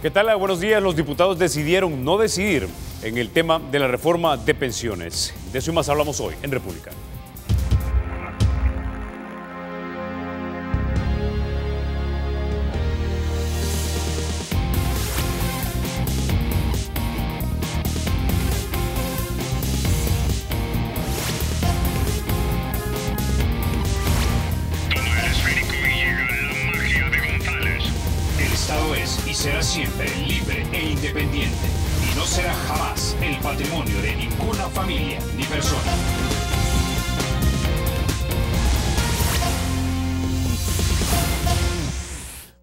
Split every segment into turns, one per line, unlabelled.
¿Qué tal? Buenos días. Los diputados decidieron no decidir en el tema de la reforma de pensiones. De eso y más hablamos hoy en República.
Será siempre libre e independiente y no será jamás el patrimonio de ninguna familia ni persona.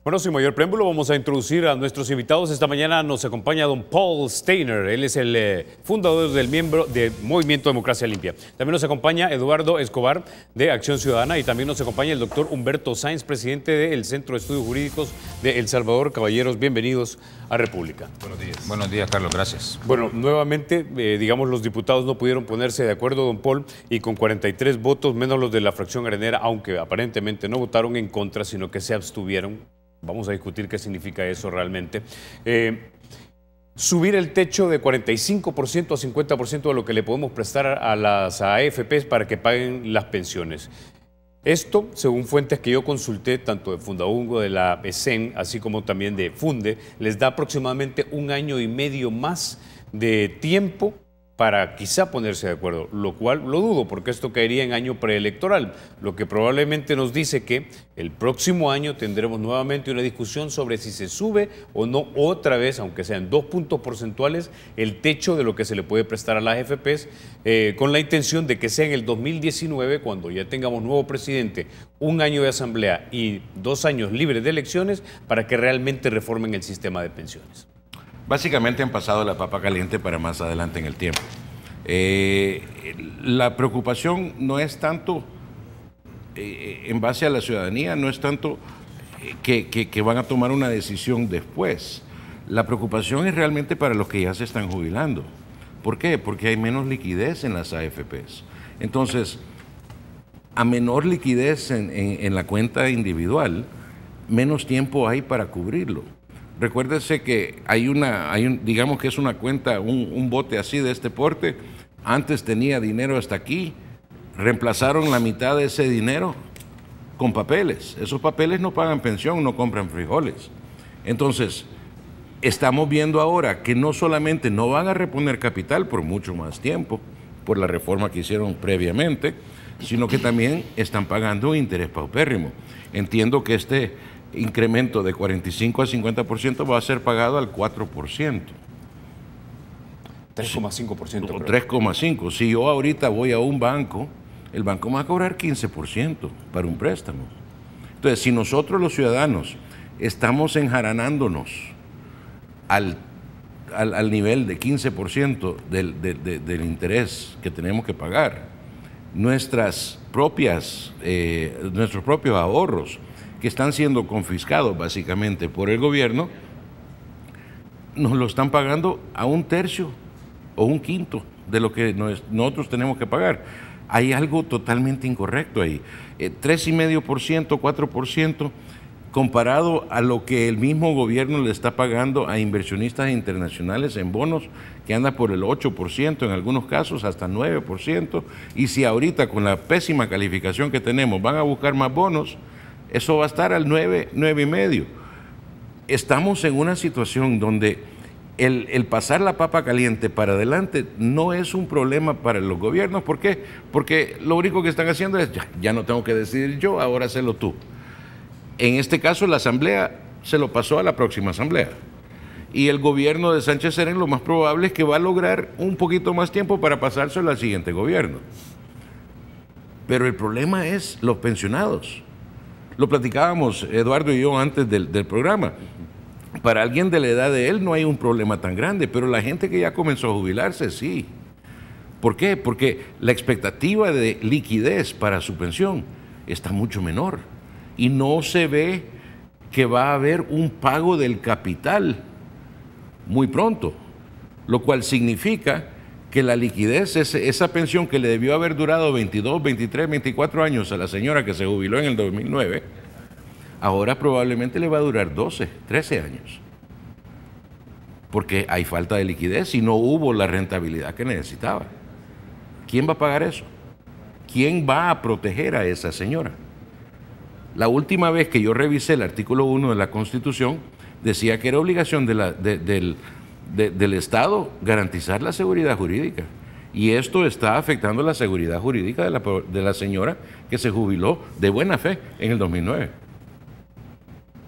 Bueno, sin mayor preámbulo, vamos a introducir a nuestros invitados. Esta mañana nos acompaña don Paul Steiner. Él es el fundador del Movimiento Democracia Limpia. También nos acompaña Eduardo Escobar, de Acción Ciudadana. Y también nos acompaña el doctor Humberto Sáenz, presidente del Centro de Estudios Jurídicos de El Salvador. Caballeros, bienvenidos a República.
Buenos días. Buenos días, Carlos. Gracias.
Bueno, nuevamente, digamos, los diputados no pudieron ponerse de acuerdo, don Paul, y con 43 votos, menos los de la fracción arenera, aunque aparentemente no votaron en contra, sino que se abstuvieron. Vamos a discutir qué significa eso realmente. Subir el techo de 45% a 50% de lo que le podemos prestar a las AFPs para que paguen las pensiones. Esto, según fuentes que yo consulté, tanto de Fundahungo, de la ESEN, así como también de Funde, les da aproximadamente 1 año y medio más de tiempo para quizá ponerse de acuerdo, lo cual lo dudo, porque esto caería en año preelectoral, lo que probablemente nos dice que el próximo año tendremos nuevamente una discusión sobre si se sube o no otra vez, aunque sean 2 puntos porcentuales, el techo de lo que se le puede prestar a las AFPs, con la intención de que sea en el 2019, cuando ya tengamos nuevo presidente, 1 año de asamblea y 2 años libres de elecciones, para que realmente reformen el sistema de pensiones.
Básicamente han pasado la papa caliente para más adelante en el tiempo. La preocupación no es tanto en base a la ciudadanía, no es tanto que van a tomar una decisión después. La preocupación es realmente para los que ya se están jubilando. ¿Por qué? Porque hay menos liquidez en las AFPs. Entonces, a menor liquidez en la cuenta individual, menos tiempo hay para cubrirlo. Recuérdese que digamos que es una cuenta, un bote así de este porte, antes tenía dinero hasta aquí, reemplazaron la mitad de ese dinero con papeles. Esos papeles no pagan pensión, no compran frijoles. Entonces, estamos viendo ahora que no solamente no van a reponer capital por mucho más tiempo, por la reforma que hicieron previamente, sino que también están pagando un interés paupérrimo. Entiendo que este incremento de 45 a 50% va a ser pagado al 4%.
3,5%.
3,5%. Si yo ahorita voy a un banco, el banco me va a cobrar 15% para un préstamo. Entonces, si nosotros los ciudadanos estamos enjaranándonos al nivel de 15% del interés que tenemos que pagar, nuestros propios ahorros, que están siendo confiscados básicamente por el gobierno, nos lo están pagando a 1/3 o 1/5 de lo que nosotros tenemos que pagar. Hay algo totalmente incorrecto ahí. 3,5%, 4%, comparado a lo que el mismo gobierno le está pagando a inversionistas internacionales en bonos, que anda por el 8%, en algunos casos hasta 9%, y si ahorita con la pésima calificación que tenemos van a buscar más bonos, eso va a estar al 9,5. Estamos en una situación donde el pasar la papa caliente para adelante no es un problema para los gobiernos. ¿Por qué? Porque lo único que están haciendo es, ya no tengo que decidir yo, ahora hazlo tú. En este caso, la asamblea se lo pasó a la próxima asamblea. Y el gobierno de Sánchez Serén lo más probable es que va a lograr un poquito más tiempo para pasárselo al siguiente gobierno. Pero el problema es los pensionados. Lo platicábamos Eduardo y yo antes del programa. Para alguien de la edad de él no hay un problema tan grande, pero la gente que ya comenzó a jubilarse, sí. ¿Por qué? Porque la expectativa de liquidez para su pensión está mucho menor y no se ve que va a haber un pago del capital muy pronto, lo cual significa que la liquidez, esa pensión que le debió haber durado 22, 23, 24 años a la señora que se jubiló en el 2009, ahora probablemente le va a durar 12, 13 años. porque hay falta de liquidez y no hubo la rentabilidad que necesitaba. ¿Quién va a pagar eso? ¿Quién va a proteger a esa señora? La última vez que yo revisé el artículo 1 de la Constitución, decía que era obligación del Estado garantizar la seguridad jurídica. Y esto está afectando la seguridad jurídica de la señora que se jubiló de buena fe en el 2009.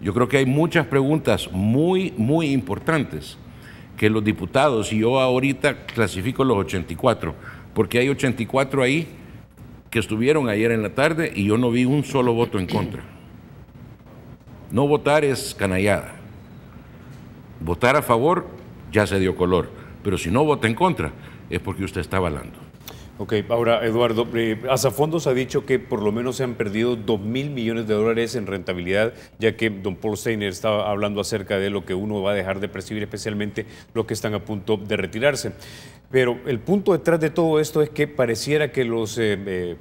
Yo creo que hay muchas preguntas muy importantes que los diputados, y yo ahorita clasifico los 84, porque hay 84 ahí que estuvieron ayer en la tarde y yo no vi un solo voto en contra. No votar es canallada. Votar a favor ya se dio color, pero si no vota en contra es porque usted está avalando.
Ok, ahora Eduardo, Asafondos ha dicho que por lo menos se han perdido 2.000 millones de dólares en rentabilidad, ya que don Paul Steiner estaba hablando acerca de lo que uno va a dejar de percibir, especialmente los que están a punto de retirarse. Pero el punto detrás de todo esto es que pareciera que los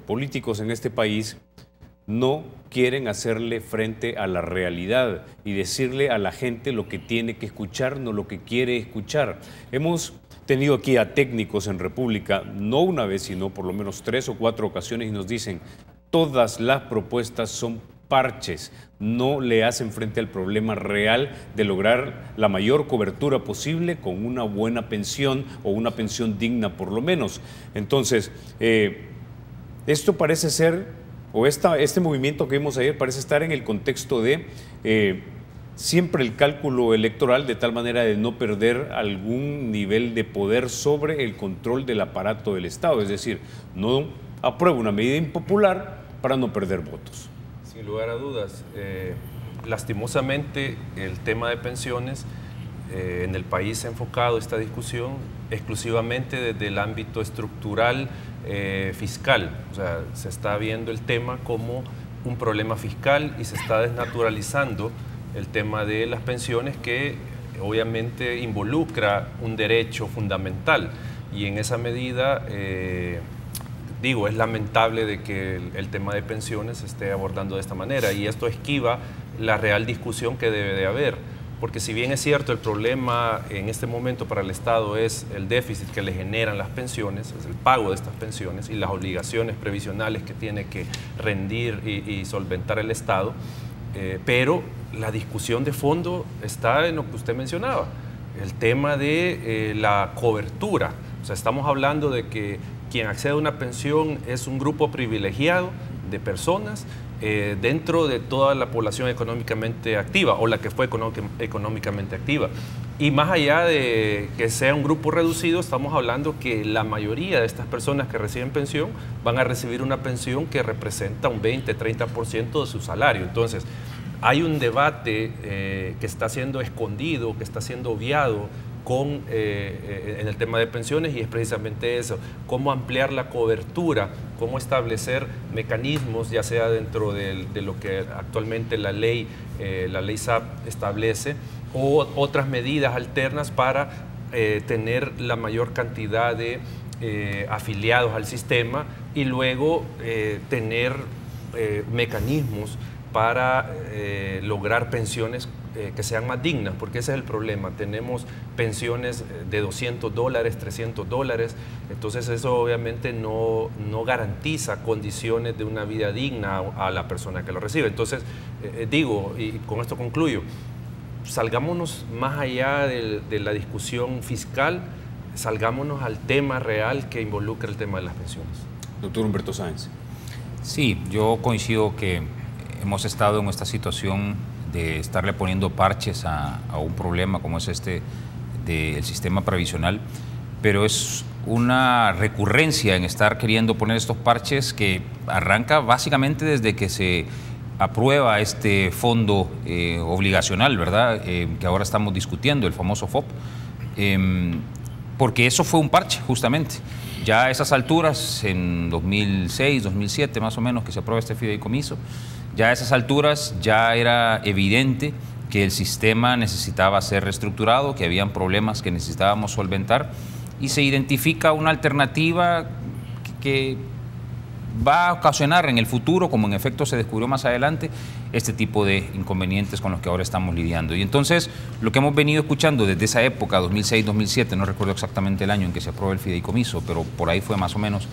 políticos en este país no quieren hacerle frente a la realidad y decirle a la gente lo que tiene que escuchar, no lo que quiere escuchar. Hemos tenido aquí a técnicos en República, no una vez, sino por lo menos 3 o 4 ocasiones, y nos dicen, todas las propuestas son parches, no le hacen frente al problema real de lograr la mayor cobertura posible con una buena pensión o una pensión digna por lo menos. Entonces, esto parece ser, o este movimiento que vimos ayer parece estar en el contexto de siempre el cálculo electoral, de tal manera de no perder algún nivel de poder sobre el control del aparato del Estado. Es decir, no aprueba una medida impopular para no perder votos.
Sin lugar a dudas, lastimosamente el tema de pensiones en el país se ha enfocado esta discusión exclusivamente desde el ámbito estructural fiscal. O sea, se está viendo el tema como un problema fiscal y se está desnaturalizando el tema de las pensiones, que obviamente involucra un derecho fundamental, y en esa medida, es lamentable de que el tema de pensiones se esté abordando de esta manera, y esto esquiva la real discusión que debe de haber, porque si bien es cierto el problema en este momento para el Estado es el déficit que le generan las pensiones, es el pago de estas pensiones y las obligaciones previsionales que tiene que rendir y solventar el Estado, pero la discusión de fondo está en lo que usted mencionaba, el tema de la cobertura. O sea, estamos hablando de que quien accede a una pensión es un grupo privilegiado de personas dentro de toda la población económicamente activa, o la que fue económicamente activa. Y más allá de que sea un grupo reducido, estamos hablando que la mayoría de estas personas que reciben pensión van a recibir una pensión que representa un 20-30% de su salario. Entonces, hay un debate que está siendo escondido, que está siendo obviado en el tema de pensiones, y es precisamente eso: cómo ampliar la cobertura, cómo establecer mecanismos, ya sea dentro de lo que actualmente la ley SAP establece, o otras medidas alternas para tener la mayor cantidad de afiliados al sistema, y luego tener mecanismos para lograr pensiones que sean más dignas, porque ese es el problema. Tenemos pensiones de $200, $300, entonces eso obviamente no garantiza condiciones de una vida digna a la persona que lo recibe. Entonces, y con esto concluyo, salgámonos más allá de la discusión fiscal, salgámonos al tema real que involucra el tema de las pensiones.
Doctor Humberto Sáenz.
Sí, yo coincido que hemos estado en esta situación de estarle poniendo parches a un problema como es este del sistema previsional, pero es una recurrencia en estar queriendo poner estos parches que arranca básicamente desde que se aprueba este fondo obligacional, ¿verdad? Que ahora estamos discutiendo, el famoso FOP, porque eso fue un parche justamente. Ya a esas alturas, en 2006, 2007 más o menos, que se aprueba este fideicomiso, ya a esas alturas ya era evidente que el sistema necesitaba ser reestructurado, que habían problemas que necesitábamos solventar, y se identifica una alternativa que va a ocasionar en el futuro, como en efecto se descubrió más adelante, este tipo de inconvenientes con los que ahora estamos lidiando. Y entonces, lo que hemos venido escuchando desde esa época, 2006-2007, no recuerdo exactamente el año en que se aprobó el fideicomiso, pero por ahí fue más o menos,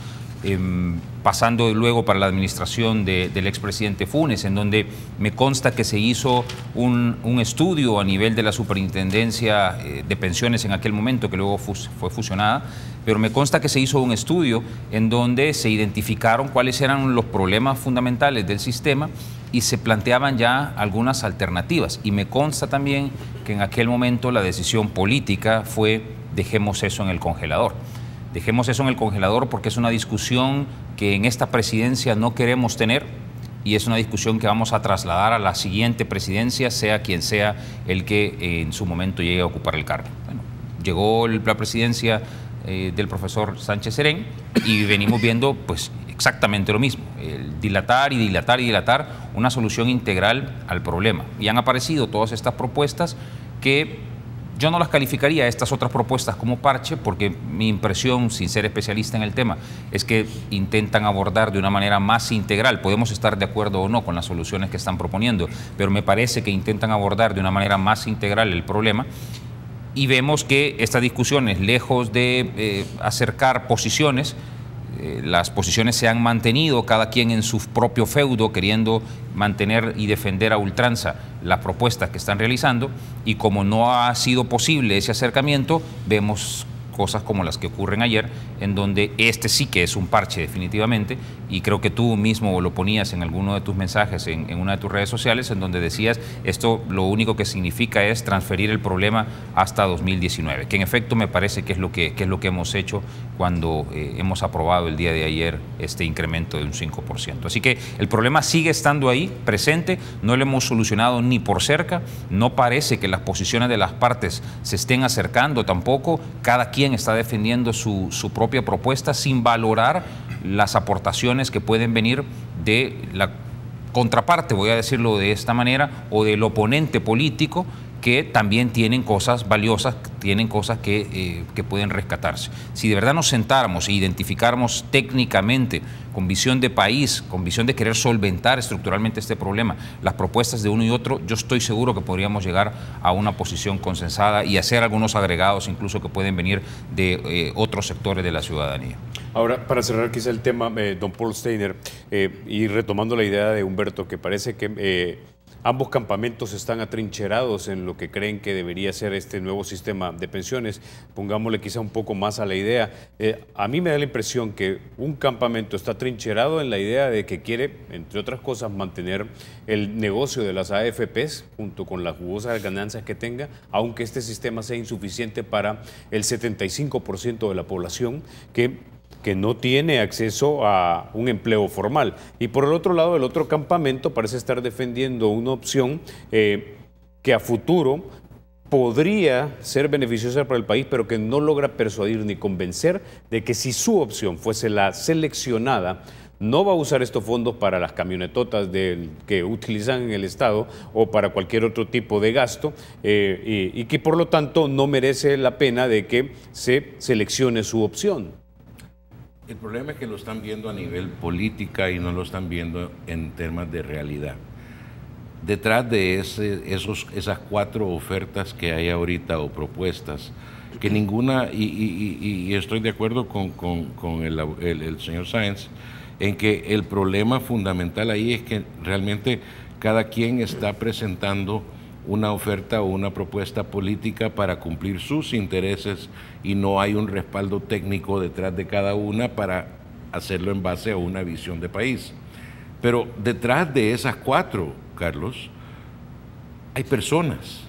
pasando luego para la administración del expresidente Funes, en donde me consta que se hizo un estudio a nivel de la Superintendencia de Pensiones en aquel momento, que luego fue fusionada, pero me consta que se hizo un estudio en donde se identificaron cuáles eran los problemas fundamentales del sistema y se planteaban ya algunas alternativas. Y me consta también que en aquel momento la decisión política fue: dejemos eso en el congelador. Dejemos eso en el congelador porque es una discusión que en esta presidencia no queremos tener y es una discusión que vamos a trasladar a la siguiente presidencia, sea quien sea el que en su momento llegue a ocupar el cargo. Bueno, llegó la presidencia del profesor Sánchez Serén y venimos viendo pues exactamente lo mismo, el dilatar y dilatar y dilatar una solución integral al problema. Y han aparecido todas estas propuestas que yo no las calificaría, estas otras propuestas, como parche, porque mi impresión, sin ser especialista en el tema, es que intentan abordar de una manera más integral. Podemos estar de acuerdo o no con las soluciones que están proponiendo, pero me parece que intentan abordar de una manera más integral el problema. Y vemos que estas discusiones, lejos de acercar posiciones, las posiciones se han mantenido, cada quien en su propio feudo, queriendo mantener y defender a ultranza las propuestas que están realizando, y como no ha sido posible ese acercamiento, vemos cosas como las que ocurren ayer, en donde este sí que es un parche definitivamente, y creo que tú mismo lo ponías en alguno de tus mensajes, en una de tus redes sociales, en donde decías, esto lo único que significa es transferir el problema hasta 2019, que en efecto me parece que es lo que hemos hecho cuando hemos aprobado el día de ayer este incremento de un 5%. Así que el problema sigue estando ahí, presente, no lo hemos solucionado ni por cerca, no parece que las posiciones de las partes se estén acercando tampoco, cada quien está defendiendo su propia propuesta sin valorar las aportaciones que pueden venir de la contraparte, voy a decirlo de esta manera, o del oponente político, que también tienen cosas valiosas, tienen cosas que pueden rescatarse. Si de verdad nos sentáramos e identificáramos técnicamente, con visión de país, con visión de querer solventar estructuralmente este problema, las propuestas de uno y otro, yo estoy seguro que podríamos llegar a una posición consensada y hacer algunos agregados incluso que pueden venir de otros sectores de la ciudadanía.
Ahora, para cerrar quizá el tema, don Paul Steiner, y retomando la idea de Humberto, que parece que ambos campamentos están atrincherados en lo que creen que debería ser este nuevo sistema de pensiones. Pongámosle quizá un poco más a la idea. A mí me da la impresión que un campamento está atrincherado en la idea de que quiere, entre otras cosas, mantener el negocio de las AFPs junto con las jugosas ganancias que tenga, aunque este sistema sea insuficiente para el 75% de la población que no tiene acceso a un empleo formal. Y por el otro lado, el otro campamento parece estar defendiendo una opción que a futuro podría ser beneficiosa para el país, pero que no logra persuadir ni convencer de que si su opción fuese la seleccionada, no va a usar estos fondos para las camionetotas que utilizan en el Estado o para cualquier otro tipo de gasto, y que por lo tanto no merece la pena de que se seleccione su opción.
El problema es que lo están viendo a nivel política y no lo están viendo en temas de realidad. Detrás de esas 4 ofertas que hay ahorita o propuestas, que ninguna, y estoy de acuerdo con el señor Sáenz, en que el problema fundamental ahí es que realmente cada quien está presentando una oferta o una propuesta política para cumplir sus intereses y no hay un respaldo técnico detrás de cada una para hacerlo en base a una visión de país. Pero detrás de esas 4, Carlos, hay personas.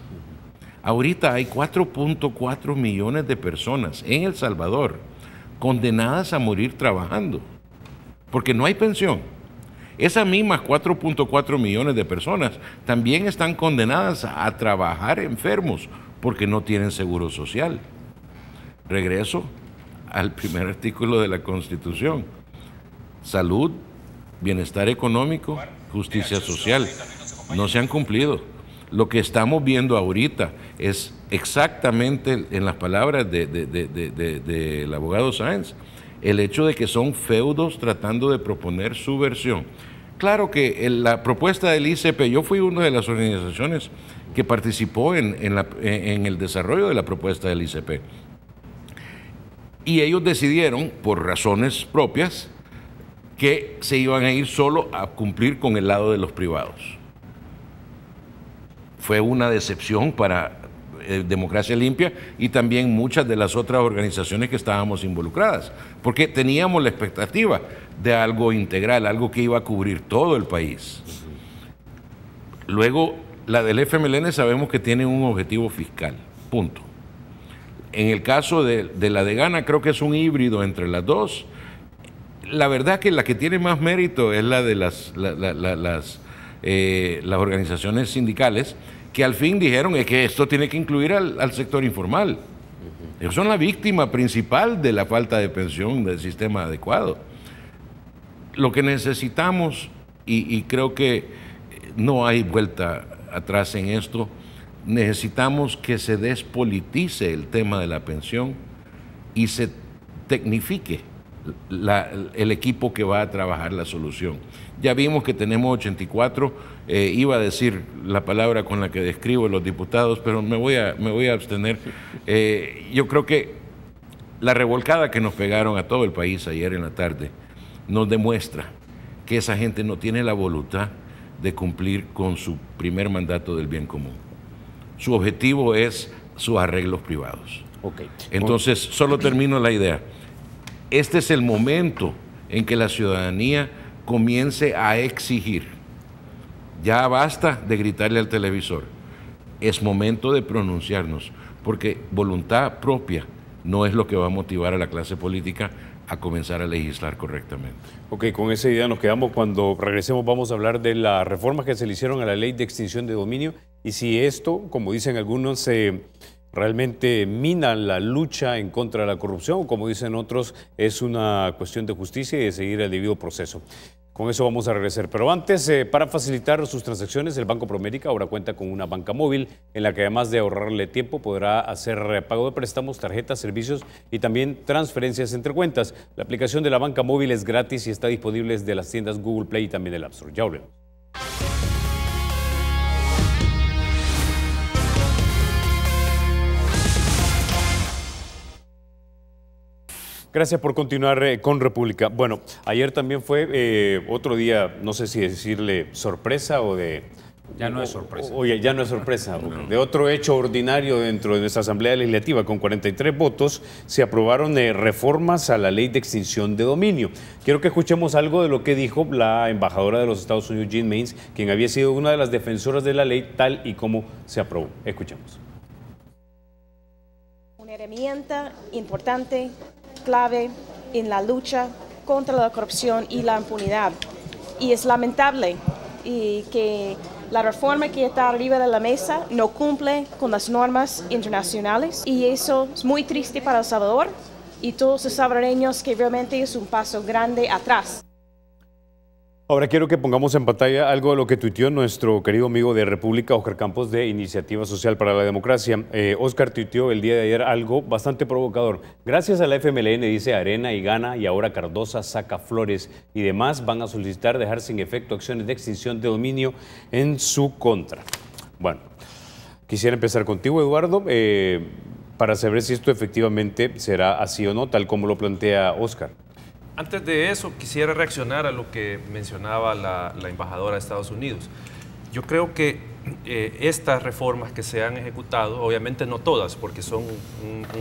Ahorita hay 4.4 millones de personas en El Salvador condenadas a morir trabajando, porque no hay pensión. Esas mismas 4.4 millones de personas también están condenadas a trabajar enfermos porque no tienen seguro social. Regreso al primer artículo de la Constitución. Salud, bienestar económico, justicia social. No se han cumplido. Lo que estamos viendo ahorita es exactamente, en las palabras del abogado Sáenz, el hecho de que son feudos tratando de proponer su versión. Claro que la propuesta del ICP, yo fui una de las organizaciones que participó en el desarrollo de la propuesta del ICP. Y ellos decidieron, por razones propias, que se iban a ir solo a cumplir con el lado de los privados. Fue una decepción para Democracia Limpia y también muchas de las otras organizaciones que estábamos involucradas, porque teníamos la expectativa de algo integral, algo que iba a cubrir todo el país. Luego, la del FMLN sabemos que tiene un objetivo fiscal, punto. En el caso de la de Gana, creo que es un híbrido entre las dos. La verdad que la que tiene más mérito es la de las organizaciones sindicales, que al fin dijeron es que esto tiene que incluir al sector informal. Ellos son la víctima principal de la falta de pensión del sistema adecuado. Lo que necesitamos, y creo que no hay vuelta atrás en esto, necesitamos que se despolitice el tema de la pensión y se tecnifique el equipo que va a trabajar la solución. Ya vimos que tenemos 84, iba a decir la palabra con la que describo los diputados, pero me voy a abstener. Yo creo que la revolcada que nos pegaron a todo el país ayer en la tarde nos demuestra que esa gente no tiene la voluntad de cumplir con su primer mandato del bien común. Su objetivo es sus arreglos privados.
Okay.
Entonces, solo termino la idea. Este es el momento en que la ciudadanía comience a exigir. Ya basta de gritarle al televisor. Es momento de pronunciarnos, porque voluntad propia no es lo que va a motivar a la clase política a comenzar a legislar correctamente.
Ok, con esa idea nos quedamos. Cuando regresemos vamos a hablar de las reformas que se le hicieron a la ley de extinción de dominio y si esto, como dicen algunos, realmente mina la lucha en contra de la corrupción o, como dicen otros, es una cuestión de justicia y de seguir el debido proceso. Con eso vamos a regresar. Pero antes, para facilitar sus transacciones, el Banco Promérica ahora cuenta con una banca móvil en la que, además de ahorrarle tiempo, podrá hacer pago de préstamos, tarjetas, servicios y también transferencias entre cuentas. La aplicación de la banca móvil es gratis y está disponible desde las tiendas Google Play y también del App Store. Ya volvemos. Gracias por continuar con República. Bueno, ayer también fue otro día, no sé si decirle sorpresa o de...
Ya no es sorpresa.
Oye, ya no es sorpresa. No. De otro hecho ordinario dentro de nuestra Asamblea Legislativa, con 43 votos, se aprobaron reformas a la ley de extinción de dominio. Quiero que escuchemos algo de lo que dijo la embajadora de los Estados Unidos, Jean Mains, quien había sido una de las defensoras de la ley tal y como se aprobó. Escuchemos.
Una herramienta importante, clave en la lucha contra la corrupción y la impunidad. Y es lamentable que la reforma que está arriba de la mesa no cumple con las normas internacionales y eso es muy triste para El Salvador y todos los salvadoreños, que realmente es un paso grande atrás.
Ahora quiero que pongamos en pantalla algo de lo que tuiteó nuestro querido amigo de República, Óscar Campos, de Iniciativa Social para la Democracia. Óscar tuiteó el día de ayer algo bastante provocador. Gracias a la FMLN, dice, Arena y Gana y ahora Cardosa saca Flores y demás van a solicitar dejar sin efecto acciones de extinción de dominio en su contra. Bueno, quisiera empezar contigo, Eduardo, para saber si esto efectivamente será así o no, tal como lo plantea Óscar.
Antes de eso, quisiera reaccionar a lo que mencionaba la embajadora de Estados Unidos. Yo creo que estas reformas que se han ejecutado, obviamente no todas, porque son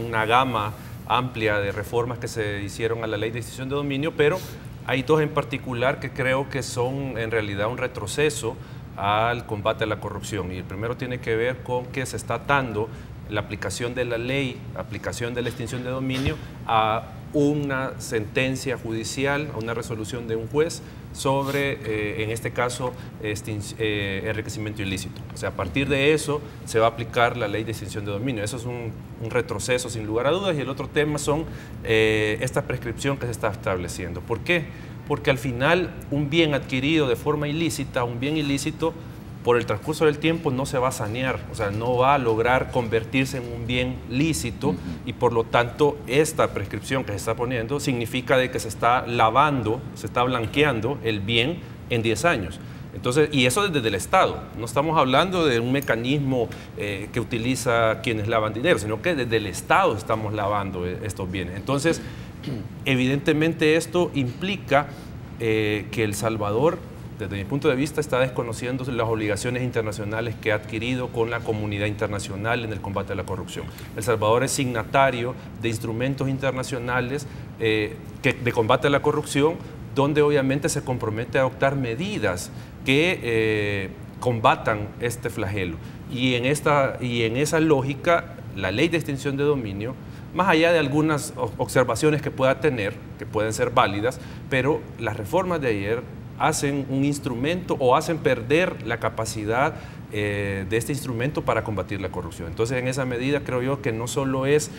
una gama amplia de reformas que se hicieron a la ley de extinción de dominio, pero hay dos en particular que creo que son en realidad un retroceso al combate a la corrupción. Y el primero tiene que ver con que se está atando la aplicación de la ley, aplicación de la extinción de dominio a una sentencia judicial, a una resolución de un juez sobre, en este caso, enriquecimiento ilícito. O sea, a partir de eso se va a aplicar la ley de extinción de dominio. Eso es un retroceso sin lugar a dudas. Y el otro tema son esta prescripción que se está estableciendo. ¿Por qué? Porque al final un bien adquirido de forma ilícita, un bien ilícito, por el transcurso del tiempo no se va a sanear, o sea, no va a lograr convertirse en un bien lícito y por lo tanto esta prescripción que se está poniendo significa de que se está lavando, se está blanqueando el bien en 10 años. Entonces, y eso desde el Estado. No estamos hablando de un mecanismo que utiliza quienes lavan dinero, sino que desde el Estado estamos lavando estos bienes. Entonces, evidentemente esto implica que El Salvador, desde mi punto de vista, está desconociendo las obligaciones internacionales que ha adquirido con la comunidad internacional en el combate a la corrupción. El Salvador es signatario de instrumentos internacionales de combate a la corrupción, donde obviamente se compromete a adoptar medidas que combatan este flagelo. Y en esa lógica, la ley de extinción de dominio, más allá de algunas observaciones que pueda tener, que pueden ser válidas, pero las reformas de ayer hacen un instrumento o hacen perder la capacidad de este instrumento para combatir la corrupción. Entonces, en esa medida creo yo que no solo es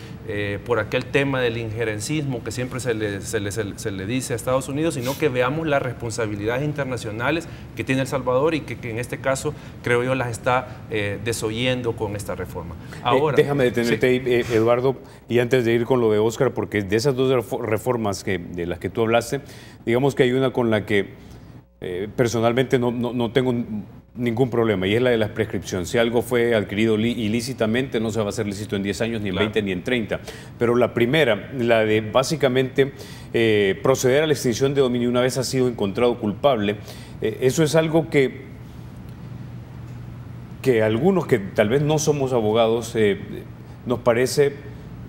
por aquel tema del injerencismo que siempre se le dice a Estados Unidos, sino que veamos las responsabilidades internacionales que tiene El Salvador y que en este caso creo yo las está desoyendo con esta reforma. Ahora,
déjame detenerte ahí, Eduardo, y antes de ir con lo de Óscar, porque de esas dos reformas de las que tú hablaste, digamos que hay una con la que personalmente no tengo ningún problema, y es la de la prescripción. Si algo fue adquirido ilícitamente, no se va a hacer lícito en 10 años, ni en 20, ni en 30. Pero la primera, la de básicamente proceder a la extinción de dominio una vez ha sido encontrado culpable, eso es algo que algunos que tal vez no somos abogados nos parece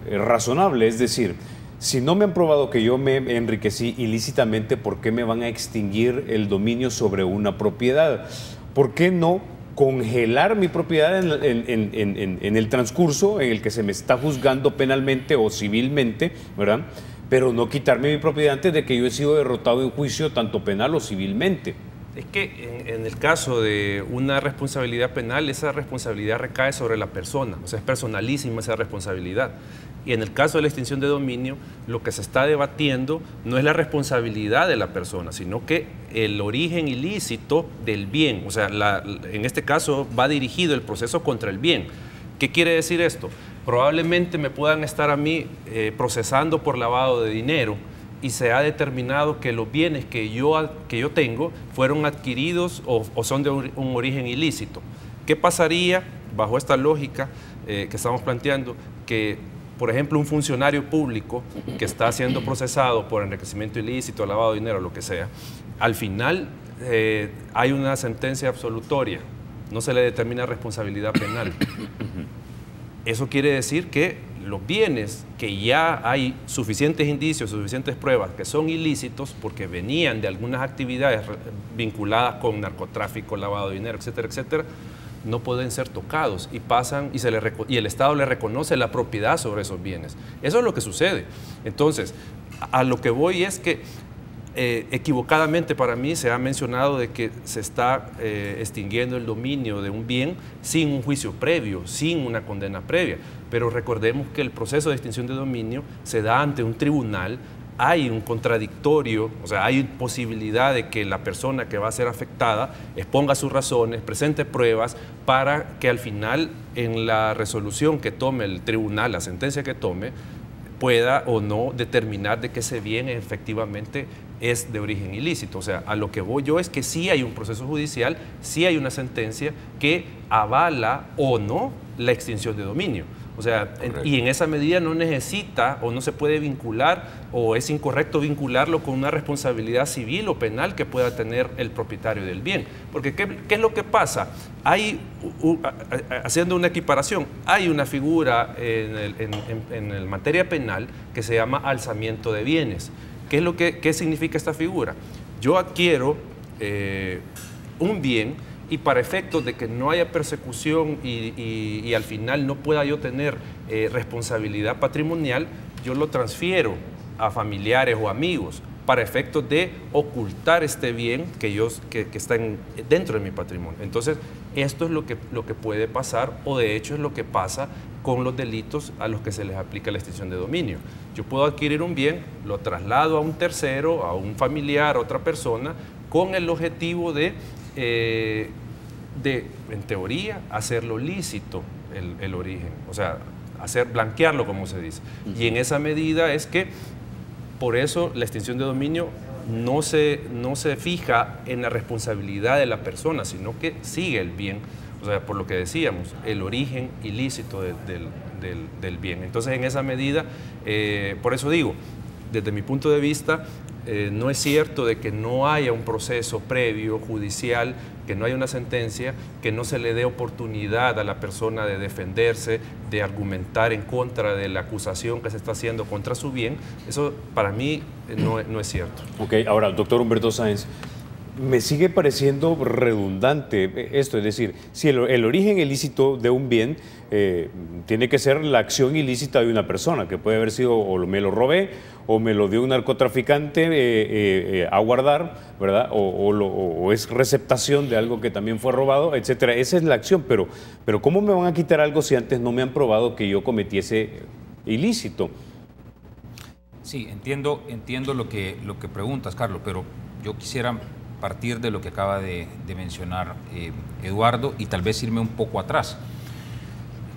razonable. Es decir, si no me han probado que yo me enriquecí ilícitamente, ¿por qué me van a extinguir el dominio sobre una propiedad? ¿Por qué no congelar mi propiedad en el transcurso en el que se me está juzgando penalmente o civilmente, ¿verdad? Pero no quitarme mi propiedad antes de que yo he sido derrotado en juicio tanto penal o civilmente?
Es que en el caso de una responsabilidad penal, esa responsabilidad recae sobre la persona, o sea, es personalísima esa responsabilidad. Y en el caso de la extinción de dominio, lo que se está debatiendo no es la responsabilidad de la persona, sino que el origen ilícito del bien. O sea, en este caso va dirigido el proceso contra el bien. ¿Qué quiere decir esto? Probablemente me puedan estar a mí procesando por lavado de dinero y se ha determinado que los bienes que yo tengo fueron adquiridos o son de un origen ilícito. ¿Qué pasaría bajo esta lógica que estamos planteando? Que, por ejemplo, un funcionario público que está siendo procesado por enriquecimiento ilícito, lavado de dinero, lo que sea, al final hay una sentencia absolutoria, no se le determina responsabilidad penal. Eso quiere decir que los bienes que ya hay suficientes indicios, suficientes pruebas que son ilícitos porque venían de algunas actividades vinculadas con narcotráfico, lavado de dinero, etcétera, etcétera, no pueden ser tocados y pasan y el Estado le reconoce la propiedad sobre esos bienes. Eso es lo que sucede. Entonces, a lo que voy es que equivocadamente para mí se ha mencionado de que se está extinguiendo el dominio de un bien sin un juicio previo, sin una condena previa. Pero recordemos que el proceso de extinción de dominio se da ante un tribunal, hay un contradictorio, o sea, hay posibilidad de que la persona que va a ser afectada exponga sus razones, presente pruebas para que al final en la resolución que tome el tribunal, la sentencia que tome, pueda o no determinar de que ese bien efectivamente es de origen ilícito. O sea, a lo que voy yo es que sí hay un proceso judicial, sí hay una sentencia que avala o no la extinción de dominio. O sea, y en esa medida no necesita o no se puede vincular o es incorrecto vincularlo con una responsabilidad civil o penal que pueda tener el propietario del bien. Porque ¿qué es lo que pasa? Hay, haciendo una equiparación, hay una figura en materia penal que se llama alzamiento de bienes. ¿Qué significa esta figura? Yo adquiero un bien y para efectos de que no haya persecución y al final no pueda yo tener responsabilidad patrimonial, yo lo transfiero a familiares o amigos para efectos de ocultar este bien que está dentro de mi patrimonio. Entonces, esto es lo que puede pasar, o de hecho es lo que pasa con los delitos a los que se les aplica la extinción de dominio. Yo puedo adquirir un bien, lo traslado a un tercero, a un familiar, a otra persona, con el objetivo de en teoría, hacerlo lícito el origen, o sea, blanquearlo, como se dice. Y en esa medida es que, por eso, la extinción de dominio no se fija en la responsabilidad de la persona, sino que sigue el bien, o sea, por lo que decíamos, el origen ilícito del bien. Entonces, en esa medida, por eso digo, desde mi punto de vista, no es cierto de que no haya un proceso previo judicial, que no haya una sentencia, que no se le dé oportunidad a la persona de defenderse, de argumentar en contra de la acusación que se está haciendo contra su bien. Eso para mí no es cierto.
Ok, ahora, doctor Humberto Sáenz, me sigue pareciendo redundante esto, es decir, si el origen ilícito de un bien tiene que ser la acción ilícita de una persona, que puede haber sido o me lo robé o me lo dio un narcotraficante a guardar, ¿verdad? O es receptación de algo que también fue robado, etcétera. Esa es la acción, pero ¿cómo me van a quitar algo si antes no me han probado que yo cometí ese ilícito?
Sí, entiendo lo que preguntas, Carlos, pero yo quisiera partir de lo que acaba de mencionar Eduardo y tal vez irme un poco atrás.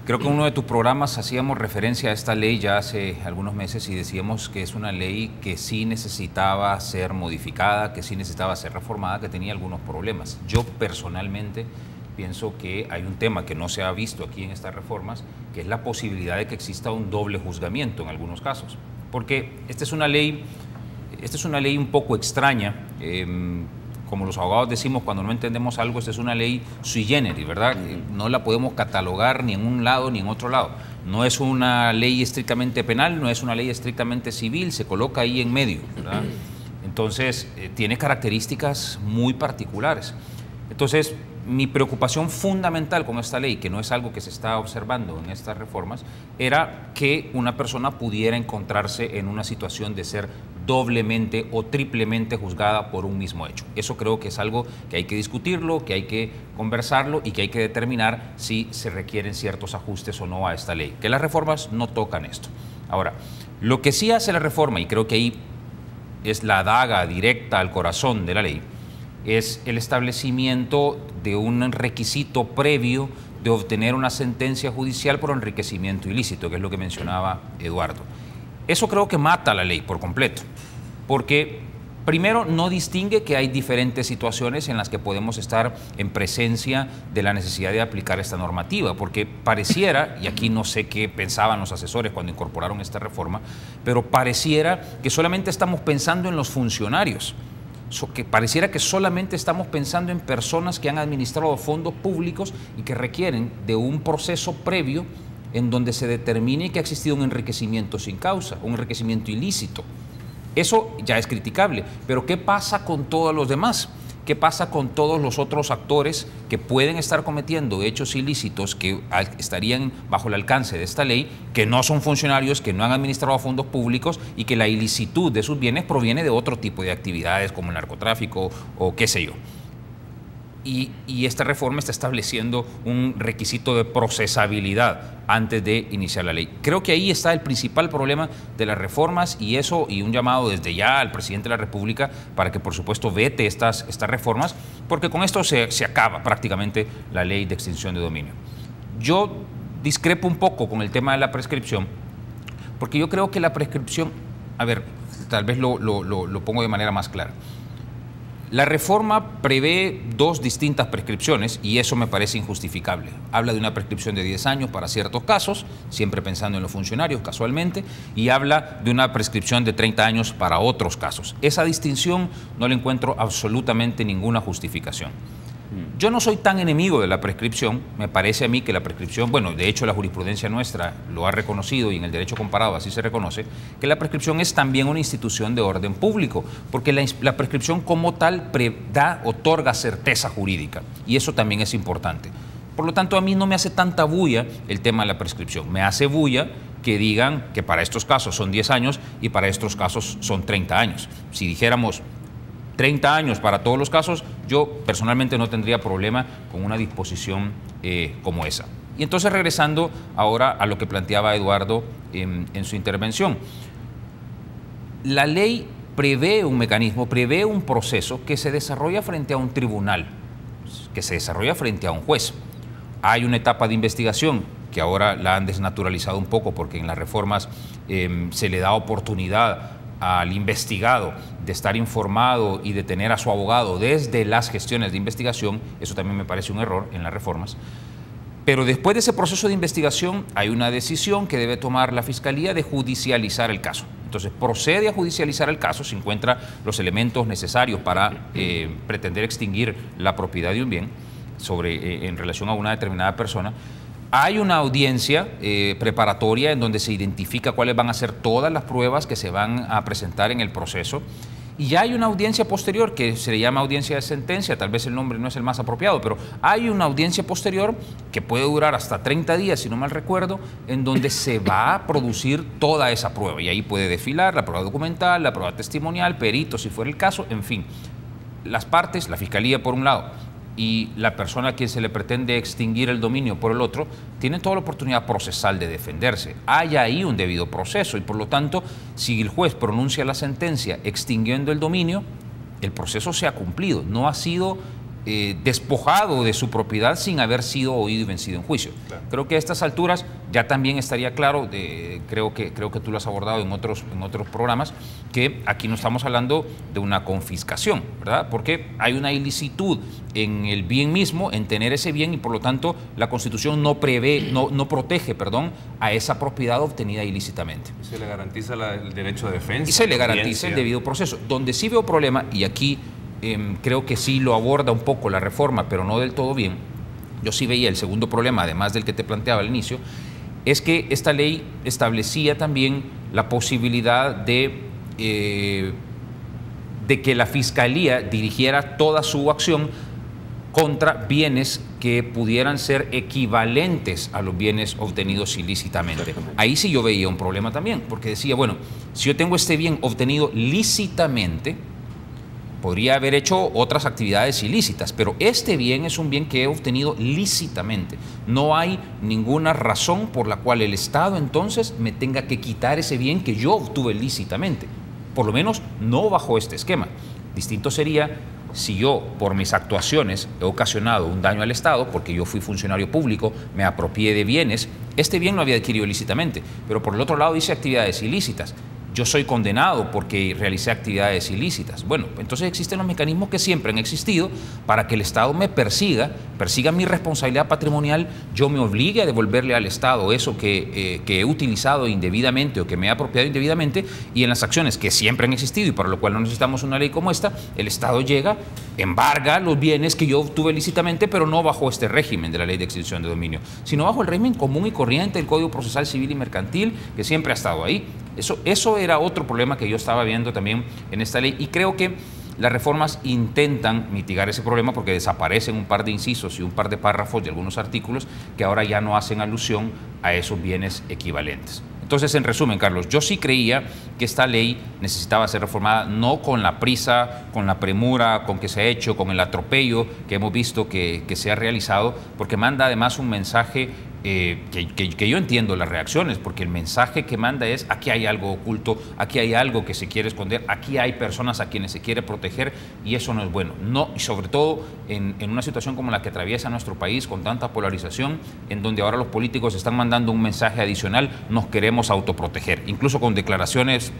Creo que en uno de tus programas hacíamos referencia a esta ley ya hace algunos meses y decíamos que es una ley que sí necesitaba ser modificada, que sí necesitaba ser reformada, que tenía algunos problemas. Yo personalmente pienso que hay un tema que no se ha visto aquí en estas reformas, que es la posibilidad de que exista un doble juzgamiento en algunos casos. Porque esta es una ley un poco extraña. Como los abogados decimos, cuando no entendemos algo, esta es una ley sui generis, ¿verdad? No la podemos catalogar ni en un lado ni en otro lado. No es una ley estrictamente penal, no es una ley estrictamente civil, se coloca ahí en medio, ¿verdad? Entonces, tiene características muy particulares. Entonces, mi preocupación fundamental con esta ley, que no es algo que se está observando en estas reformas, era que una persona pudiera encontrarse en una situación de ser doblemente o triplemente juzgada por un mismo hecho. Eso creo que es algo que hay que discutirlo, que hay que conversarlo y que hay que determinar si se requieren ciertos ajustes o no a esta ley. Que las reformas no tocan esto. Ahora, lo que sí hace la reforma, y creo que ahí es la daga directa al corazón de la ley, es el establecimiento de un requisito previo de obtener una sentencia judicial por enriquecimiento ilícito, que es lo que mencionaba Eduardo. Eso creo que mata la ley por completo, porque primero no distingue que hay diferentes situaciones en las que podemos estar en presencia de la necesidad de aplicar esta normativa, porque pareciera, y aquí no sé qué pensaban los asesores cuando incorporaron esta reforma, pero pareciera que solamente estamos pensando en los funcionarios, que pareciera que solamente estamos pensando en personas que han administrado fondos públicos y que requieren de un proceso previo en donde se determine que ha existido un enriquecimiento sin causa, un enriquecimiento ilícito. Eso ya es criticable, pero ¿qué pasa con todos los demás? ¿Qué pasa con todos los otros actores que pueden estar cometiendo hechos ilícitos que estarían bajo el alcance de esta ley, que no son funcionarios, que no han administrado fondos públicos y que la ilicitud de sus bienes proviene de otro tipo de actividades como el narcotráfico o qué sé yo? Y esta reforma está estableciendo un requisito de procesabilidad antes de iniciar la ley. Creo que ahí está el principal problema de las reformas y un llamado desde ya al presidente de la República para que por supuesto vete estas reformas, porque con esto se acaba prácticamente la ley de extinción de dominio. Yo discrepo un poco con el tema de la prescripción, porque yo creo que la prescripción, a ver, tal vez lo pongo de manera más clara. La reforma prevé dos distintas prescripciones y eso me parece injustificable. Habla de una prescripción de 10 años para ciertos casos, siempre pensando en los funcionarios casualmente, y habla de una prescripción de 30 años para otros casos. Esa distinción no le encuentro absolutamente ninguna justificación. Yo no soy tan enemigo de la prescripción, me parece a mí que la prescripción, bueno, de hecho la jurisprudencia nuestra lo ha reconocido y en el derecho comparado así se reconoce, que la prescripción es también una institución de orden público, porque la prescripción como tal otorga certeza jurídica y eso también es importante. Por lo tanto, a mí no me hace tanta bulla el tema de la prescripción, me hace bulla que digan que para estos casos son 10 años y para estos casos son 30 años. Si dijéramos 30 años para todos los casos, yo personalmente no tendría problema con una disposición como esa. Y entonces regresando ahora a lo que planteaba Eduardo en su intervención. La ley prevé un mecanismo, prevé un proceso que se desarrolla frente a un tribunal, que se desarrolla frente a un juez. Hay una etapa de investigación que ahora la han desnaturalizado un poco porque en las reformas se le da oportunidad al investigado de estar informado y de tener a su abogado desde las gestiones de investigación, eso también me parece un error en las reformas. Pero después de ese proceso de investigación hay una decisión que debe tomar la Fiscalía de judicializar el caso. Entonces procede a judicializar el caso, se encuentran los elementos necesarios para pretender extinguir la propiedad de un bien en relación a una determinada persona. Hay una audiencia preparatoria en donde se identifica cuáles van a ser todas las pruebas que se van a presentar en el proceso. Y ya hay una audiencia posterior que se le llama audiencia de sentencia, tal vez el nombre no es el más apropiado, pero hay una audiencia posterior que puede durar hasta 30 días, si no mal recuerdo, en donde se va a producir toda esa prueba. Y ahí puede desfilar la prueba documental, la prueba testimonial, peritos, si fuera el caso, en fin. Las partes, la Fiscalía por un lado, y la persona a quien se le pretende extinguir el dominio por el otro, tienen toda la oportunidad procesal de defenderse. Hay ahí un debido proceso y por lo tanto, si el juez pronuncia la sentencia extinguiendo el dominio, el proceso se ha cumplido, no ha sido despojado de su propiedad sin haber sido oído y vencido en juicio. Claro. Creo que a estas alturas ya también estaría claro, creo que tú lo has abordado en otros programas, que aquí no estamos hablando de una confiscación, ¿verdad? Porque hay una ilicitud en el bien mismo, en tener ese bien y por lo tanto la Constitución no protege a esa propiedad obtenida ilícitamente.
Se le garantiza el derecho de defensa.
Y se le garantiza el debido proceso. Donde sí veo problema, y aquí creo que sí lo aborda un poco la reforma, pero no del todo bien. Yo sí veía el segundo problema, además del que te planteaba al inicio, es que esta ley establecía también la posibilidad de que la Fiscalía dirigiera toda su acción contra bienes que pudieran ser equivalentes a los bienes obtenidos ilícitamente. Ahí sí yo veía un problema también, porque decía, bueno, si yo tengo este bien obtenido lícitamente, podría haber hecho otras actividades ilícitas, pero este bien es un bien que he obtenido lícitamente. No hay ninguna razón por la cual el Estado entonces me tenga que quitar ese bien que yo obtuve lícitamente. Por lo menos no bajo este esquema. Distinto sería si yo, por mis actuaciones, he ocasionado un daño al Estado, porque yo fui funcionario público, me apropié de bienes, este bien lo había adquirido ilícitamente, pero por el otro lado hice actividades ilícitas. Yo soy condenado porque realicé actividades ilícitas. Bueno, entonces existen los mecanismos que siempre han existido para que el Estado me persiga mi responsabilidad patrimonial, yo me obligue a devolverle al Estado eso que he utilizado indebidamente o que me he apropiado indebidamente, y en las acciones que siempre han existido y para lo cual no necesitamos una ley como esta, el Estado llega, embarga los bienes que yo obtuve lícitamente, pero no bajo este régimen de la Ley de Extinción de Dominio, sino bajo el régimen común y corriente del Código Procesal Civil y Mercantil, que siempre ha estado ahí. Eso era otro problema que yo estaba viendo también en esta ley, y creo que las reformas intentan mitigar ese problema porque desaparecen un par de incisos y un par de párrafos de algunos artículos que ahora ya no hacen alusión a esos bienes equivalentes. Entonces, en resumen, Carlos, yo sí creía que esta ley necesitaba ser reformada, no con la prisa, con la premura, con que se ha hecho, con el atropello que hemos visto que se ha realizado, porque manda además un mensaje que yo entiendo las reacciones, porque el mensaje que manda es: aquí hay algo oculto, aquí hay algo que se quiere esconder, aquí hay personas a quienes se quiere proteger, y eso no es bueno. No, y sobre todo en una situación como la que atraviesa nuestro país, con tanta polarización, en donde ahora los políticos están mandando un mensaje adicional: nos queremos autoproteger, incluso con declaraciones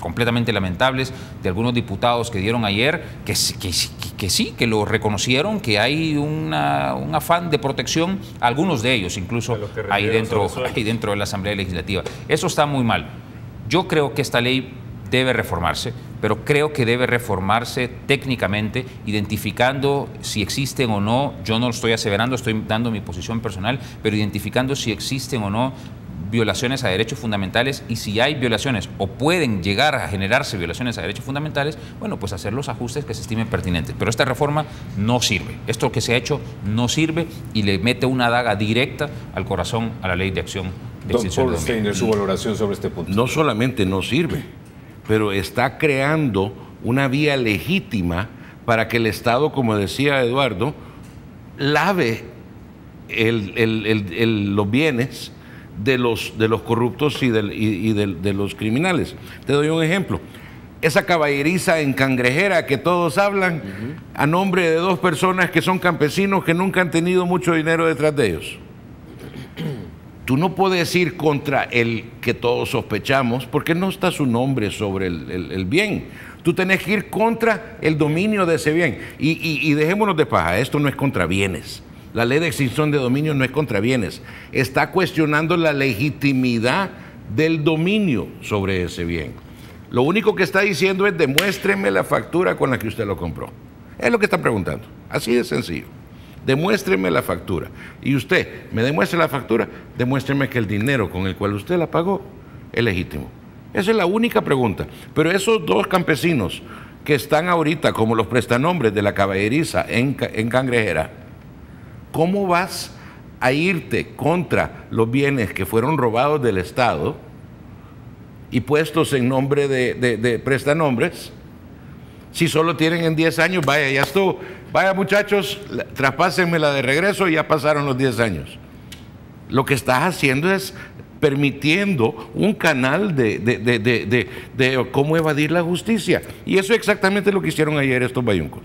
completamente lamentables de algunos diputados que dieron ayer, que sí, que lo reconocieron, que hay un afán de protección, algunos de ellos incluso ahí dentro de la Asamblea Legislativa. Eso está muy mal. Yo creo que esta ley debe reformarse, pero creo que debe reformarse técnicamente, identificando si existen o no, yo no lo estoy aseverando, estoy dando mi posición personal, pero identificando si existen o no violaciones a derechos fundamentales, y si hay violaciones o pueden llegar a generarse violaciones a derechos fundamentales, bueno, pues hacer los ajustes que se estimen pertinentes. Pero esta reforma no sirve. Esto que se ha hecho no sirve y le mete una daga directa al corazón a la Ley de Acción de Extinción de Dominio.
Don Paul Steiner, su valoración sobre este punto.
No solamente no sirve, pero está creando una vía legítima para que el Estado, como decía Eduardo, lave los bienes de los corruptos y de los criminales. Te doy un ejemplo. Esa caballeriza en Cangrejera que todos hablan, a nombre de dos personas que son campesinos que nunca han tenido mucho dinero detrás de ellos. tú no puedes ir contra el que todos sospechamos porque no está su nombre sobre el bien. Tú tenés que ir contra el dominio de ese bien. Y dejémonos de paja, esto no es contra bienes. La ley de extinción de dominio no es contra bienes. Está cuestionando la legitimidad del dominio sobre ese bien. Lo único que está diciendo es demuéstreme la factura con la que usted lo compró. Es lo que está preguntando. Así de sencillo. Demuéstreme la factura. Y usted me demuestra la factura, demuéstreme que el dinero con el cual usted la pagó es legítimo. Esa es la única pregunta. Pero esos dos campesinos que están ahorita como los prestanombres de la caballeriza en Cangrejera, ¿cómo vas a irte contra los bienes que fueron robados del Estado y puestos en nombre de prestanombres si solo tienen en 10 años? Vaya, ya estuvo. Vaya muchachos, traspásenmela de regreso y ya pasaron los 10 años. Lo que estás haciendo es permitiendo un canal de cómo evadir la justicia. Y eso es exactamente lo que hicieron ayer estos bayuncos.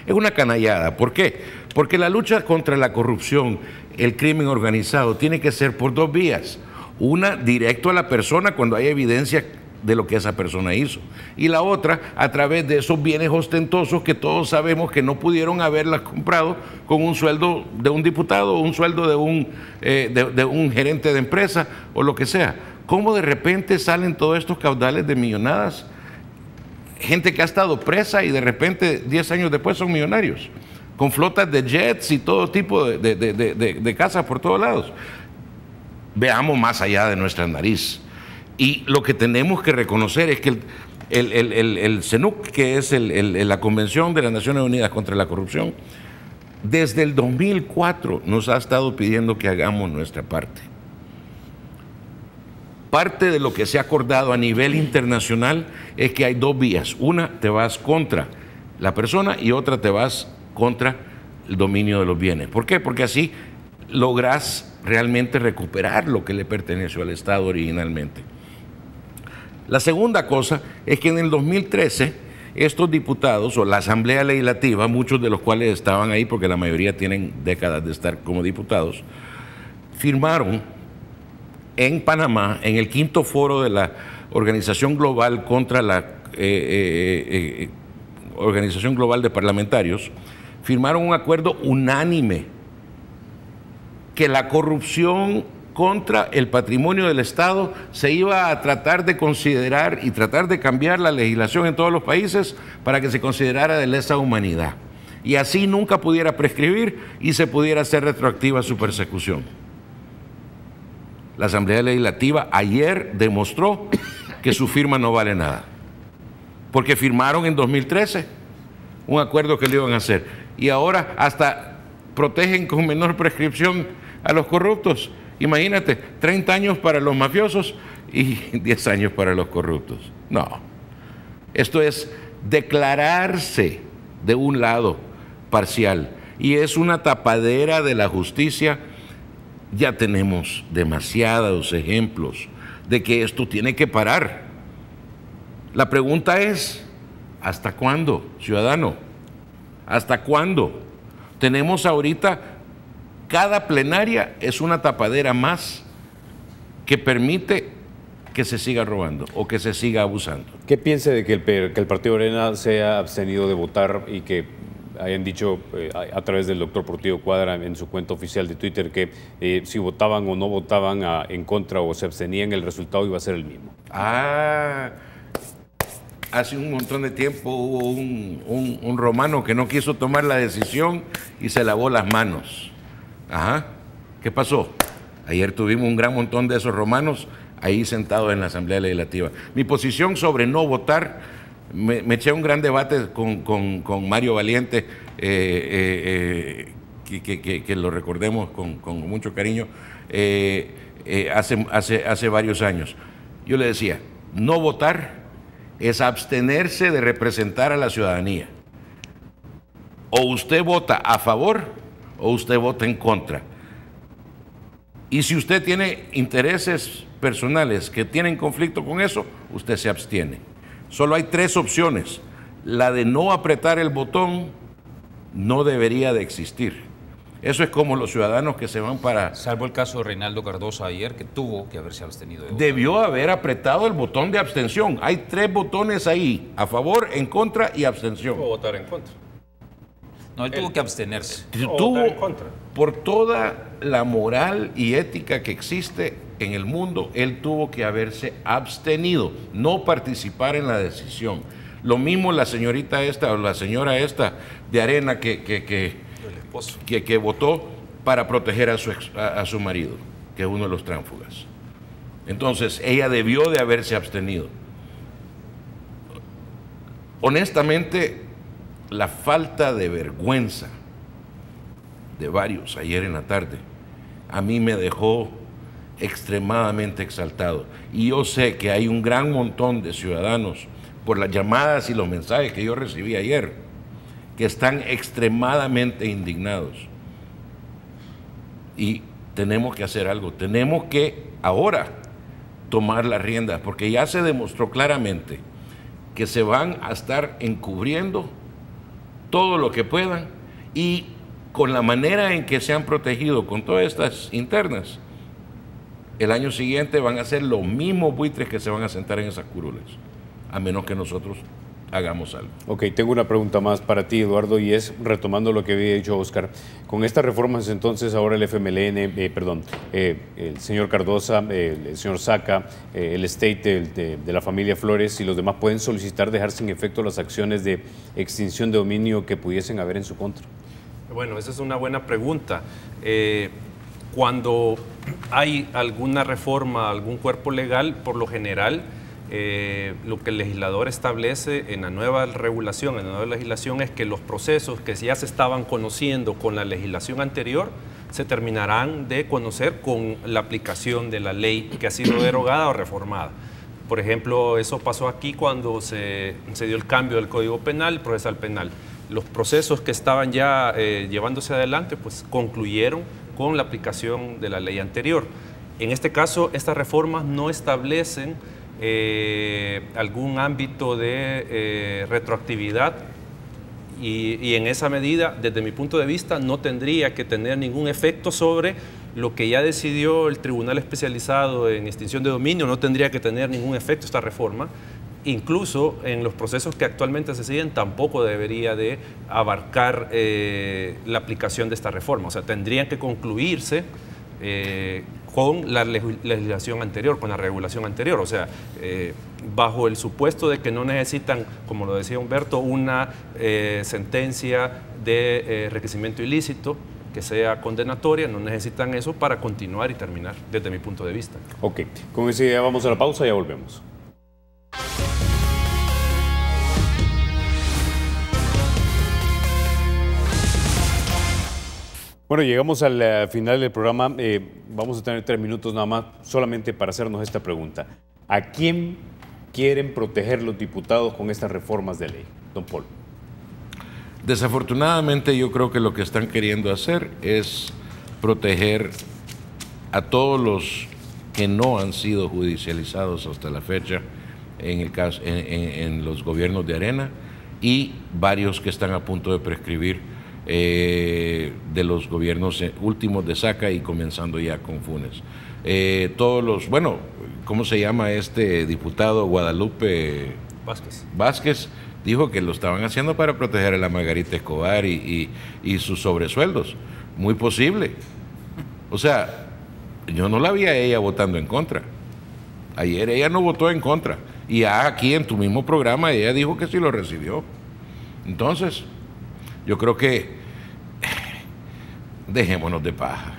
Es una canallada. ¿Por qué? Porque la lucha contra la corrupción, el crimen organizado, tiene que ser por dos vías. Una, directo a la persona cuando hay evidencia de lo que esa persona hizo. Y la otra, a través de esos bienes ostentosos que todos sabemos que no pudieron haberlas comprado con un sueldo de un diputado o un sueldo de un gerente de empresa o lo que sea. ¿Cómo de repente salen todos estos caudales de millonadas? Gente que ha estado presa y de repente 10 años después son millonarios, con flotas de jets y todo tipo de casas por todos lados. Veamos más allá de nuestra nariz. Y lo que tenemos que reconocer es que el CENUC, que es la Convención de las Naciones Unidas contra la Corrupción, desde el 2004 nos ha estado pidiendo que hagamos nuestra parte. Parte de lo que se ha acordado a nivel internacional es que hay dos vías. Una, te vas contra la persona y otra, te vas contra el dominio de los bienes. ¿Por qué? Porque así logras realmente recuperar lo que le perteneció al Estado originalmente. La segunda cosa es que en el 2013 estos diputados o la Asamblea Legislativa, muchos de los cuales estaban ahí porque la mayoría tienen décadas de estar como diputados, firmaron en Panamá, en el 5º foro de la Organización Global contra la Organización Global de Parlamentarios, firmaron un acuerdo unánime que la corrupción contra el patrimonio del Estado se iba a tratar de considerar y tratar de cambiar la legislación en todos los países para que se considerara de lesa humanidad y así nunca pudiera prescribir y se pudiera hacer retroactiva su persecución. La Asamblea Legislativa ayer demostró que su firma no vale nada, porque firmaron en 2013 un acuerdo que le iban a hacer y ahora hasta protegen con menor prescripción a los corruptos. Imagínate, 30 años para los mafiosos y 10 años para los corruptos. No, esto es declararse de un lado parcial y es una tapadera de la justicia. Ya tenemos demasiados ejemplos de que esto tiene que parar. La pregunta es, ¿hasta cuándo, ciudadano? ¿Hasta cuándo? Tenemos ahorita, cada plenaria es una tapadera más que permite que se siga robando o que se siga abusando.
¿Qué piensa de que el Partido Arena se ha abstenido de votar y que hayan dicho a través del doctor Portillo Cuadra en su cuenta oficial de Twitter que si votaban o no votaban en contra o se abstenían, el resultado iba a ser el mismo?
Hace un montón de tiempo hubo un romano que no quiso tomar la decisión y se lavó las manos. Ajá. ¿Qué pasó? Ayer tuvimos un gran montón de esos romanos ahí sentados en la Asamblea Legislativa. Mi posición sobre no votar, me eché un gran debate con Mario Valiente, que lo recordemos con mucho cariño, hace varios años. Yo le decía, no votar es abstenerse de representar a la ciudadanía. O usted vota a favor o usted vota en contra. Y si usted tiene intereses personales que tienen conflicto con eso, usted se abstiene. Solo hay 3 opciones. La de no apretar el botón no debería de existir. Eso es como los ciudadanos que se van para...
Salvo el caso de Reinaldo Cardoso ayer, que tuvo que haberse abstenido de votar.
Debió haber apretado el botón de abstención. Hay 3 botones ahí, a favor, en contra y abstención.
Puedo votar en contra.
No, él tuvo que abstenerse.
O votar en contra.
Por toda la moral y ética que existe en el mundo, él tuvo que haberse abstenido, no participar en la decisión. Lo mismo la señorita esta o la señora esta de Arena que votó para proteger a su marido, que es uno de los tránsfugas. Entonces, ella debió de haberse abstenido. Honestamente, la falta de vergüenza de varios ayer en la tarde a mí me dejó extremadamente exaltado. Y yo sé que hay un gran montón de ciudadanos, por las llamadas y los mensajes que yo recibí ayer, que están extremadamente indignados. Y tenemos que hacer algo. Tenemos que ahora tomar las riendas, porque ya se demostró claramente que se van a estar encubriendo todo lo que puedan, y con la manera en que se han protegido con todas estas internas, el año siguiente van a ser los mismos buitres que se van a sentar en esas curules, a menos que nosotros hagamos algo.
Ok, tengo una pregunta más para ti, Eduardo, y es, retomando lo que había dicho Oscar, con estas reformas entonces ahora el FMLN, el señor Cardosa, el señor Saca, el estate de la familia Flores y los demás pueden solicitar dejar sin efecto las acciones de extinción de dominio que pudiesen haber en su contra.
Bueno, esa es una buena pregunta. Cuando hay alguna reforma, algún cuerpo legal, por lo general, lo que el legislador establece en la nueva regulación, en la nueva legislación, es que los procesos que ya se estaban conociendo con la legislación anterior se terminarán de conocer con la aplicación de la ley que ha sido derogada o reformada. Por ejemplo, eso pasó aquí cuando se dio el cambio del Código Penal, procesal penal. Los procesos que estaban ya llevándose adelante, pues concluyeron con la aplicación de la ley anterior. En este caso, estas reformas no establecen algún ámbito de retroactividad y en esa medida, desde mi punto de vista, no tendría que tener ningún efecto sobre lo que ya decidió el Tribunal Especializado en Extinción de Dominio. No tendría que tener ningún efecto esta reforma. Incluso en los procesos que actualmente se siguen tampoco debería de abarcar la aplicación de esta reforma. O sea, tendrían que concluirse con la legislación anterior, con la regulación anterior. O sea, bajo el supuesto de que no necesitan, como lo decía Humberto, una sentencia de enriquecimiento ilícito que sea condenatoria, no necesitan eso para continuar y terminar, desde mi punto de vista.
Ok, con esa idea vamos a la pausa y ya volvemos. Bueno, llegamos al final del programa. Vamos a tener 3 minutos nada más solamente para hacernos esta pregunta. ¿A quién quieren proteger los diputados con estas reformas de ley? Don Paul.
Desafortunadamente yo creo que lo que están queriendo hacer es proteger a todos los que no han sido judicializados hasta la fecha en el caso, en los gobiernos de Arena, y varios que están a punto de prescribir de los gobiernos últimos de Saca y comenzando ya con Funes. Todos los, bueno, ¿cómo se llama este diputado? Guadalupe Vázquez dijo que lo estaban haciendo para proteger a la Margarita Escobar y sus sobresueldos. Muy posible. O sea, yo no la vi a ella votando en contra. Ayer ella no votó en contra. Y aquí en tu mismo programa ella dijo que sí lo recibió. Entonces, yo creo que dejémonos de paja.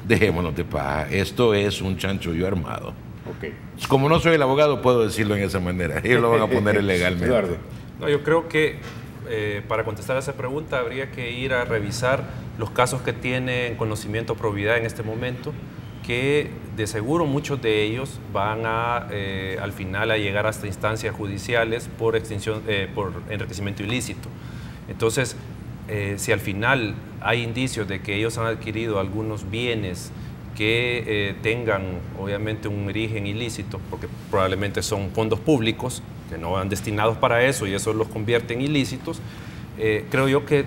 Dejémonos de paja. Esto es un chanchullo armado.
Okay.
Como no soy el abogado, puedo decirlo en esa manera. Ellos lo van a poner legalmente.
No, yo creo que para contestar a esa pregunta habría que ir a revisar los casos que tienen conocimiento o probidad en este momento, que de seguro muchos de ellos van a, al final, a llegar hasta instancias judiciales por extinción, por enriquecimiento ilícito. Entonces, si al final hay indicios de que ellos han adquirido algunos bienes que tengan obviamente un origen ilícito, porque probablemente son fondos públicos que no van destinados para eso y eso los convierte en ilícitos, creo yo que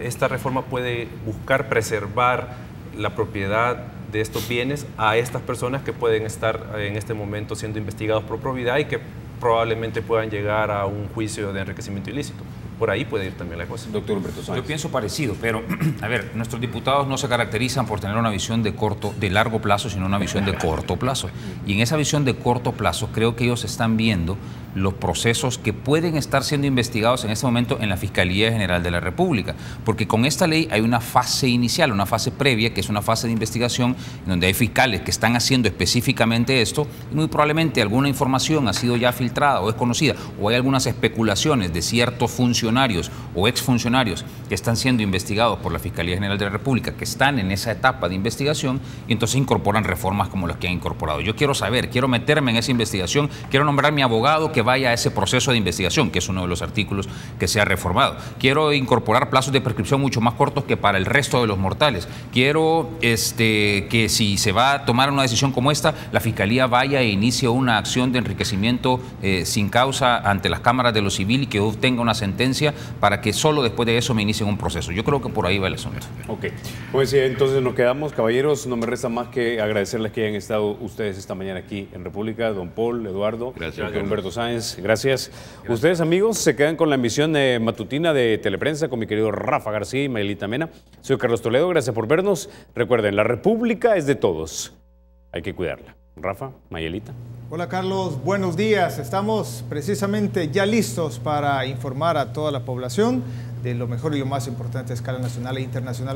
esta reforma puede buscar preservar la propiedad de estos bienes a estas personas que pueden estar en este momento siendo investigados por probidad y que probablemente puedan llegar a un juicio de enriquecimiento ilícito. Por ahí puede ir también la cosa.
Doctor Humberto Sáenz.
Yo pienso parecido, pero a ver, nuestros diputados no se caracterizan por tener una visión de largo plazo, sino una visión de corto plazo. Y en esa visión de corto plazo creo que ellos están viendo los procesos que pueden estar siendo investigados en este momento en la Fiscalía General de la República, porque con esta ley hay una fase inicial, una fase previa, que es una fase de investigación en donde hay fiscales que están haciendo específicamente esto, y muy probablemente alguna información ha sido ya filtrada o es conocida, o hay algunas especulaciones de ciertos funcionarios o exfuncionarios que están siendo investigados por la Fiscalía General de la República, que están en esa etapa de investigación, y entonces incorporan reformas como las que han incorporado. Yo quiero saber, quiero meterme en esa investigación, quiero nombrar mi abogado que vaya a ese proceso de investigación, que es uno de los artículos que se ha reformado. Quiero incorporar plazos de prescripción mucho más cortos que para el resto de los mortales. Quiero que si se va a tomar una decisión como esta, la Fiscalía vaya e inicie una acción de enriquecimiento sin causa ante las cámaras de lo civil y que obtenga una sentencia para que solo después de eso me inicien un proceso. Yo creo que por ahí va el asunto.
Ok, pues entonces nos quedamos, caballeros. No me resta más que agradecerles que hayan estado ustedes esta mañana aquí en República. Don Paul, Eduardo, doctor Humberto Sáenz. Gracias. Ustedes, amigos, se quedan con la emisión matutina de Teleprensa con mi querido Rafa García y Mayelita Mena. Soy Carlos Toledo, gracias por vernos. Recuerden, la República es de todos. Hay que cuidarla. Rafa, Mayelita.
Hola Carlos, buenos días. Estamos precisamente ya listos para informar a toda la población de lo mejor y lo más importante a escala nacional e internacional.